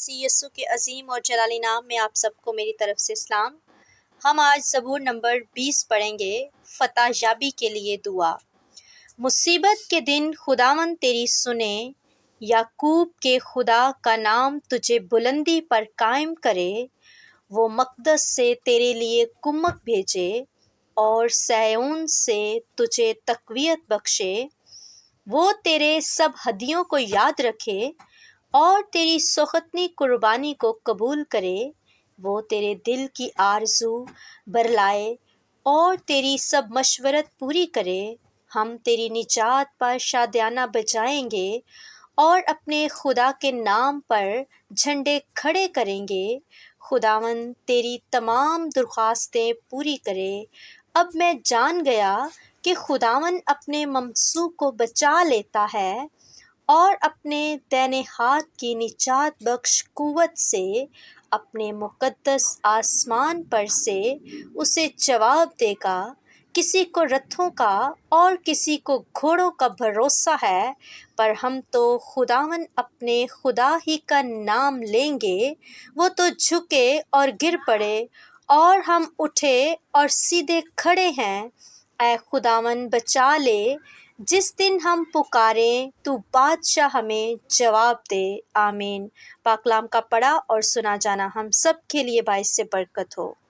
مسیح یسوع کے عظیم اور جلالی نام میں آپ سب کو میری طرف سے سلام۔ ہم آج زبور نمبر 20 پڑھیں گے، فتح یابی کے لیے دعا۔ مصیبت کے دن خداوند تیری سنے، یعقوب کے خدا کا نام تجھے بلندی پر قائم کرے۔ وہ مقدس سے تیرے لیے کمک بھیجے اور صہیون سے تجھے تقویت بخشے۔ وہ تیرے سب ہدیوں کو یاد رکھے اور تیری سوختنی قربانی کو قبول کرے۔ وہ تیرے دل کی آرزو برلائے اور تیری سب مشورت پوری کرے۔ ہم تیری نجات پر شادیانہ بجائیں گے اور اپنے خدا کے نام پر جھنڈے کھڑے کریں گے۔ خداوند تیری تمام درخواستیں پوری کرے۔ اب میں جان گیا کہ خداوند اپنے ممسوح کو بچا لیتا ہے اور اپنے دائیں ہاتھ کی نجات بخش قوت سے اپنے مقدس آسمان پر سے اسے جواب دے گا۔ کسی کو رتھوں کا اور کسی کو گھوڑوں کا بھروسہ ہے، پر ہم تو خداوند اپنے خدا ہی کا نام لیں گے۔ وہ تو جھکے اور گر پڑے اور ہم اٹھے اور سیدھے کھڑے ہیں۔ اے خداوند بچا لے، جس دن ہم پکاریں تو بادشاہ ہمیں جواب دے۔ آمین۔ پاک کلام کا پڑھا اور سنا جانا ہم سب کے لیے باعث برکت ہو۔